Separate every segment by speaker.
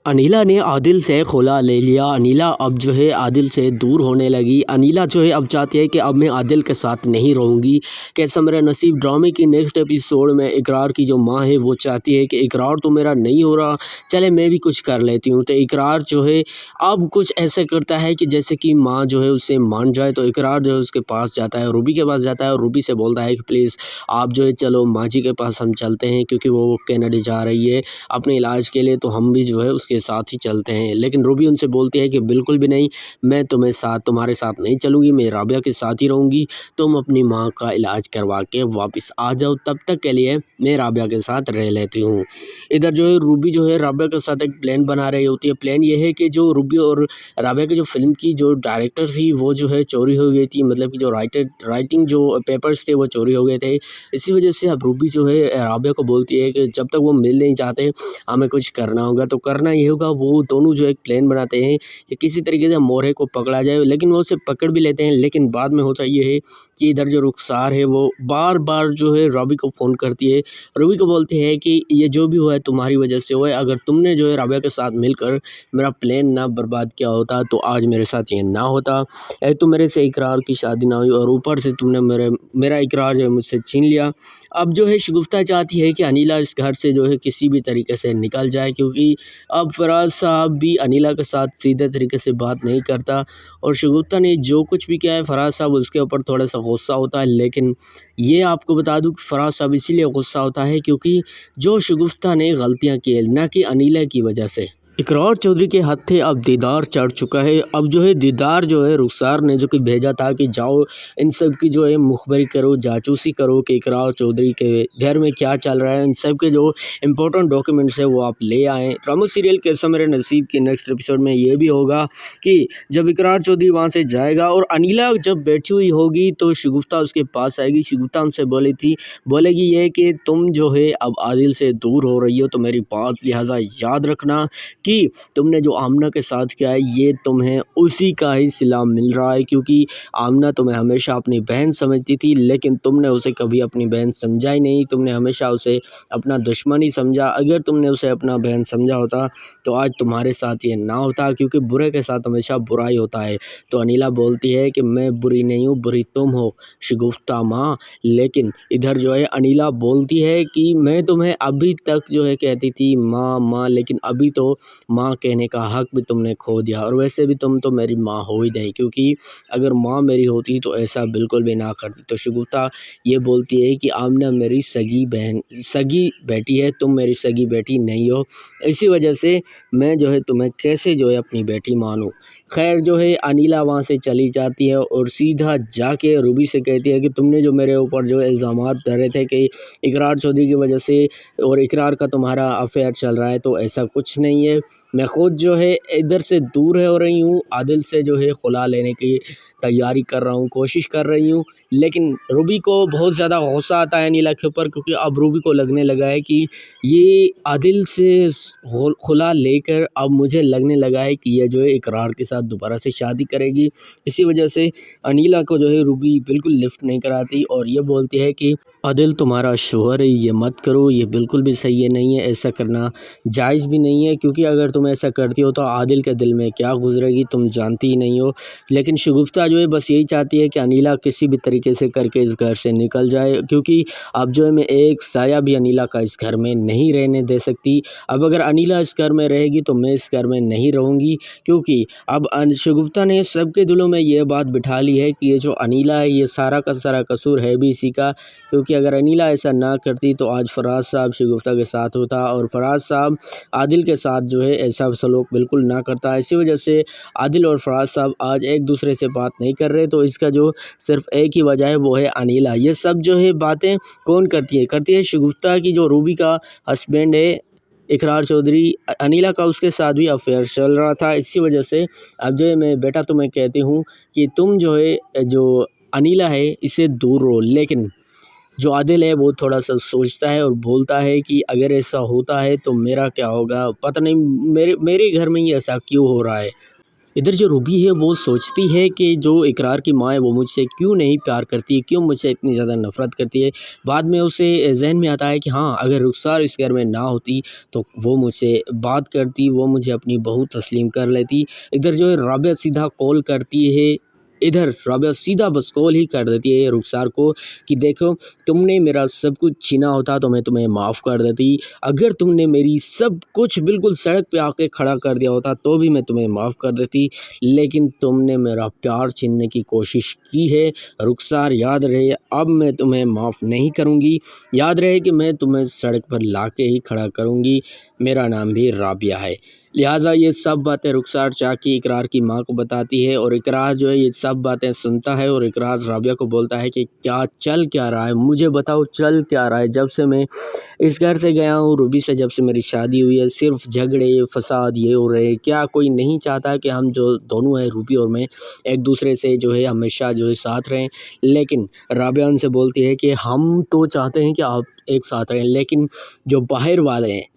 Speaker 1: अनीला ने आदिल से खुला ले लिया। अनीला अब जो है आदिल से दूर होने लगी। अनीला जो है अब चाहती है कि अब मैं आदिल के साथ नहीं रहूँगी। कैसा मेरा नसीब ड्रामे की नेक्स्ट एपिसोड में इकरार की जो माँ है वो चाहती है कि इकरार तो मेरा नहीं हो रहा, चले मैं भी कुछ कर लेती हूँ। तो इकरार जो है अब कुछ ऐसे करता है कि जैसे कि माँ जो है उससे मान जाए। तो इकरार जो है उसके पास जाता है, रूबी के पास जाता है और रूबी से बोलता है कि प्लीज़ आप जो है चलो माँ जी के पास हम चलते हैं, क्योंकि वो कनाडा जा रही है अपने इलाज के लिए, तो हम भी जो है उसके साथ ही चलते हैं। लेकिन रूबी उनसे बोलती है कि बिल्कुल भी नहीं, मैं तुम्हारे साथ नहीं चलूँगी, मैं राबिया के साथ ही रहूँगी। तुम अपनी माँ का इलाज करवा के वापस आ जाओ, तब तक के लिए मैं राबिया के साथ रह लेती हूँ। इधर जो है रूबी जो है राबिया के साथ एक प्लान बना रही होती है। प्लान ये है कि जो रूबी और राबिया की जो फ़िल्म की जो डायरेक्टर थी वो जो है चोरी हो गई थी, मतलब कि जो राइटिंग जो पेपर्स थे वो चोरी हो गए थे। इसी वजह से अब रूबी जो है राबिया को बोलती है कि जब तक वो मिल नहीं चाहते हमें कुछ करना होगा। तो करना ये होगा, वो दोनों जो एक प्लान बनाते हैं कि किसी तरीके से मोरे को पकड़ा जाए। लेकिन वो उसे पकड़ भी लेते हैं, लेकिन बाद में होता ये है कि इधर जो रुखसार है वो बार बार जो है रवि को फ़ोन करती है। रवि को बोलती है कि ये जो भी हुआ है तुम्हारी वजह से हुआ है, अगर तुमने जो है राबिया के साथ मिलकर मेरा प्लान ना बर्बाद किया होता तो आज मेरे साथ ये ना होता। एक तो मेरे से इकरार की शादी ना हुई और ऊपर से तुमने मेरा इकरार जो है मुझसे छीन लिया। अब जो है शगुफ्ता चाहती है कि अनीला इस घर से जो है किसी भी तरीके से निकल जाए, क्योंकि अब फराज साहब भी अनीला के साथ सीधे तरीके से बात नहीं करता। और शगुफ्ता ने जो कुछ भी किया है फराज साहब उसके ऊपर थोड़ा सा गुस्सा होता है। लेकिन ये आपको बता दूं कि फराज साहब इसीलिए गुस्सा होता है क्योंकि जो शगुफ्ता ने गलतियां की है, ना कि अनीला की वजह से। इकरार चौधरी के हत्थे अब दीदार चढ़ चुका है। अब जो है दीदार जो है रुखसार ने जो कि भेजा था कि जाओ इन सब की जो है मुखबरी करो, जासूसी करो कि इकरार चौधरी के घर में क्या चल रहा है। इन सब के जो इंपॉर्टेंट डॉक्यूमेंट्स है वो आप ले आएँ। ड्रामा सीरियल कैसा मेरे नसीब के नेक्स्ट एपिसोड में ये भी होगा कि जब इकरार चौधरी वहाँ से जाएगा और अनीला जब बैठी हुई होगी तो शगुफ्ता उसके पास आएगी। शगुफ्ता उनसे बोलेगी ये कि तुम जो है अब आदिल से दूर हो रही हो, तो मेरी बात लिहाजा याद रखना कि तुमने जो आमना के साथ किया है ये तुम्हें उसी का ही सिला मिल रहा है, क्योंकि आमना तुम्हें हमेशा अपनी बहन समझती थी, लेकिन तुमने उसे कभी अपनी बहन समझा ही नहीं। तुमने हमेशा उसे अपना दुश्मन ही समझा। अगर तुमने उसे अपना बहन समझा होता तो आज तुम्हारे साथ ये ना होता, क्योंकि बुरे के साथ हमेशा बुरा ही होता है। तो अनीला बोलती है कि मैं बुरी नहीं हूँ, बुरी तुम हो शगुफ्ता माँ। लेकिन इधर जो है अनीला बोलती है कि मैं तुम्हें अभी तक जो है कहती थी माँ माँ, लेकिन अभी तो माँ कहने का हक भी तुमने खो दिया। और वैसे भी तुम तो मेरी माँ हो ही नहीं, क्योंकि अगर माँ मेरी होती तो ऐसा बिल्कुल भी ना करती। तो शगुफ्ता ये बोलती है कि आमना मेरी सगी बेटी है, तुम मेरी सगी बेटी नहीं हो। इसी वजह से मैं जो है तुम्हें कैसे जो है अपनी बेटी मानूं। खैर जो है अनीला वहाँ से चली जाती है और सीधा जाके रूबी से कहती है कि तुमने जो मेरे ऊपर जो इल्ज़ामात धरे थे कि इकरार चौधरी की वजह से और इकरार का तुम्हारा अफेयर चल रहा है, तो ऐसा कुछ नहीं है। मैं खुद जो है इधर से दूर हो रही हूँ, आदिल से जो है खुला लेने की तैयारी कर रहा हूँ, कोशिश कर रही हूँ। लेकिन रूबी को बहुत ज़्यादा गुस्सा आता है अनीला के ऊपर, क्योंकि अब रूबी को लगने लगा है कि ये आदिल से खुला लेकर अब मुझे लगने लगा है कि ये जो है इकरार के साथ दोबारा से शादी करेगी। इसी वजह से अनीला को जो है रूबी बिल्कुल लिफ्ट नहीं कराती और ये बोलती है कि आदिल तुम्हारा शौहर है, ये मत करो, ये बिल्कुल भी सही है नहीं है, ऐसा करना जायज़ भी नहीं है, क्योंकि अगर तुम ऐसा करती हो तो आदिल के दिल में क्या गुजरेगी तुम जानती ही नहीं हो। लेकिन शगुफ्ता जो है बस यही चाहती है कि अनीला किसी भी तरीके से करके इस घर से निकल जाए, क्योंकि अब जो है मैं एक साया भी अनीला का इस घर में नहीं रहने दे सकती। अब अगर अनीला इस घर में रहेगी तो मैं इस घर में नहीं रहूँगी, क्योंकि अब शगुफ्ता ने सबके दिलों में ये बात बिठा ली है कि ये जो अनीला है ये सारा का सारा कसूर है भी इसी का। क्योंकि अगर अनीला ऐसा ना करती तो आज फराज साहब शगुफ्ता के साथ होता और फराज साहब आदिल के साथ जो है ऐसा सलूक बिल्कुल ना करता। इसी वजह से आदिल और फराज साहब आज एक दूसरे से बात नहीं कर रहे, तो इसका जो सिर्फ एक ही वजह है वो है अनीला। ये सब जो है बातें कौन करती है शगुफ्ता की जो रूबी का हस्बैंड है इकरार चौधरी, अनीला का उसके साथ भी अफेयर चल रहा था। इसी वजह से अब जो है मैं बेटा तुम्हें कहती हूँ कि तुम जो है जो अनीला है इसे दूर रहो। लेकिन जो आदिल है वो थोड़ा-सा सोचता है और बोलता है कि अगर ऐसा होता है तो मेरा क्या होगा? पता नहीं मेरे मेरे घर में ही ऐसा क्यों हो रहा है? इधर जो रूबी है वो सोचती है कि जो इकरार की माँ है वो मुझसे क्यों नहीं प्यार करती है, क्यों मुझसे इतनी ज़्यादा नफ़रत करती है। बाद में उसे ज़हन में आता है कि हाँ, अगर रुखसार इस घर में ना होती तो वो मुझसे बात करती, वो मुझे अपनी बहू तस्लीम कर लेती। इधर जो है राबिया सीधा कॉल करती है, इधर राबिया सीधा बस कॉल ही कर देती है रुखसार को कि देखो, तुमने मेरा सब कुछ छीना होता तो मैं तुम्हें माफ़ कर देती। अगर तुमने मेरी सब कुछ बिल्कुल सड़क पे आके खड़ा कर दिया होता तो भी मैं तुम्हें माफ़ कर देती, लेकिन तुमने मेरा प्यार छीनने की कोशिश की है। रुखसार याद रहे, अब मैं तुम्हें माफ़ नहीं करूँगी। याद रहे कि मैं तुम्हें सड़क पर लाके ही खड़ा करूँगी। मेरा नाम भी राबिया है। लिहाजा ये सब बातें रुखसार चाकी इकरार की माँ को बताती है और इकरार जो है ये सब बातें सुनता है और इकरार राबिया को बोलता है कि क्या चल क्या रहा है, मुझे बताओ चल क्या रहा है। जब से मैं इस घर से गया हूँ, रूबी से जब से मेरी शादी हुई है, सिर्फ झगड़े फसाद ये हो रहे हैं। क्या कोई नहीं चाहता कि हम जो दोनों हैं, रूबी और मैं, एक दूसरे से जो है हमेशा जो है साथ रहें। लेकिन राबिया उनसे बोलती है कि हम तो चाहते हैं कि आप एक साथ रहें, लेकिन जो बाहर वाले हैं,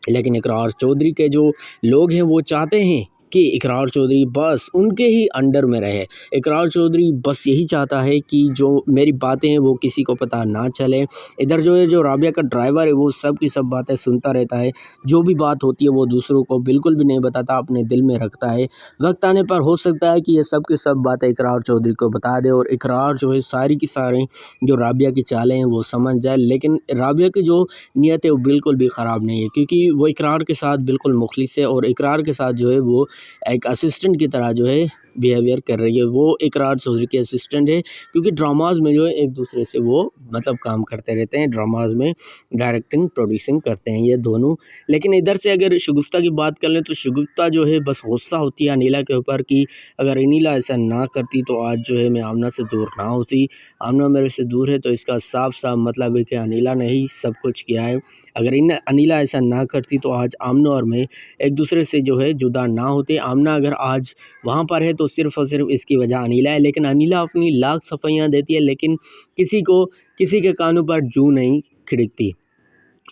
Speaker 1: लेकिन इकरार चौधरी के जो लोग हैं वो चाहते हैं कि इकरार चौधरी बस उनके ही अंडर में रहे। इकरार चौधरी बस यही चाहता है कि जो मेरी बातें हैं वो किसी को पता ना चले। इधर जो है जो राबिया का ड्राइवर है वो सब की सब बातें सुनता रहता है। जो भी बात होती है वो दूसरों को बिल्कुल भी नहीं बताता, अपने दिल में रखता है। वक्त आने पर हो सकता है कि ये सब की सब बातें इकरार चौधरी को बता दे और इकरार जो है सारी की सारी जो राबिया की चालें हैं वो समझ जाए। लेकिन राबिया की जो नीयत है वो बिल्कुल भी ख़राब नहीं है, क्योंकि वो इकरार के साथ बिल्कुल मुखलिस है और इकरार के साथ जो है वो एक असिस्टेंट की तरह जो है बिहेवियर कर रही है। वो इकरार चौधरी की असिस्टेंट है, क्योंकि ड्रामाज में जो है एक दूसरे से वो मतलब काम करते रहते हैं। ड्रामाज में डायरेक्टिंग प्रोड्यूसिंग करते हैं ये दोनों। लेकिन इधर से अगर शगुफ्ता की बात कर लें तो शगुफ्ता जो है बस गुस्सा होती है अनिला के ऊपर कि अगर अनिला ऐसा ना करती तो आज जो है मैं आमना से दूर ना होती। आमना मेरे से दूर है तो इसका साफ साफ मतलब है कि अनिला ने ही सब कुछ किया है। अगर इन अनिला ऐसा ना करती तो आज आमना और मैं एक दूसरे से जो है जुदा ना होते। आमना अगर आज वहाँ पर है तो सिर्फ़ और सिर्फ इसकी वजह अनिला है। लेकिन अनिला अपनी लाख सफाइयाँ देती है, लेकिन किसी के कानों पर जूं नहीं खिड़कती।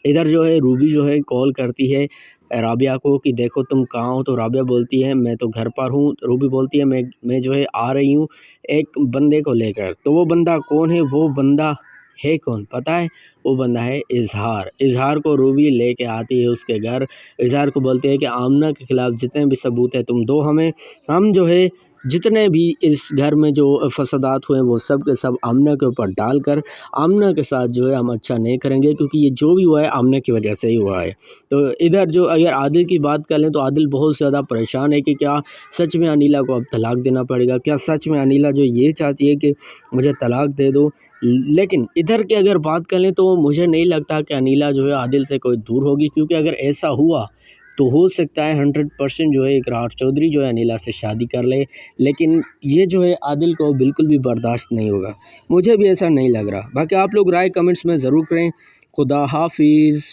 Speaker 1: इधर जो है रूबी जो है कॉल करती है राबिया को कि देखो तुम कहाँ हो, तो राबिया बोलती है मैं तो घर पर हूँ। रूबी बोलती है मैं जो है आ रही हूँ एक बंदे को लेकर। तो वो बंदा कौन है, वो बंदा है कौन पता है? वो बंदा है इजहार। इजहार को रूबी लेके आती है उसके घर। इजहार को बोलती है कि आमना के खिलाफ जितने भी सबूत है तुम दो हमें। हम जो है जितने भी इस घर में जो फसादात हुए वो सब के सब आमना के ऊपर डालकर आमना के साथ जो है हम अच्छा नहीं करेंगे, क्योंकि ये जो भी हुआ है आमना की वजह से ही हुआ है। तो इधर जो अगर आदिल की बात कर लें तो आदिल बहुत ज़्यादा परेशान है कि क्या सच में अनिला को अब तलाक देना पड़ेगा, क्या सच में अनिला जो ये चाहती है कि मुझे तलाक दे दो। लेकिन इधर की अगर बात कर लें तो मुझे नहीं लगता कि अनिला जो है आदिल से कोई दूर होगी, क्योंकि अगर ऐसा हुआ तो हो सकता है 100% जो है इकरार चौधरी जो है अनिला से शादी कर ले। लेकिन ये जो है आदिल को बिल्कुल भी बर्दाश्त नहीं होगा। मुझे भी ऐसा नहीं लग रहा। बाकी आप लोग राय कमेंट्स में ज़रूर करें। खुदा हाफिज़।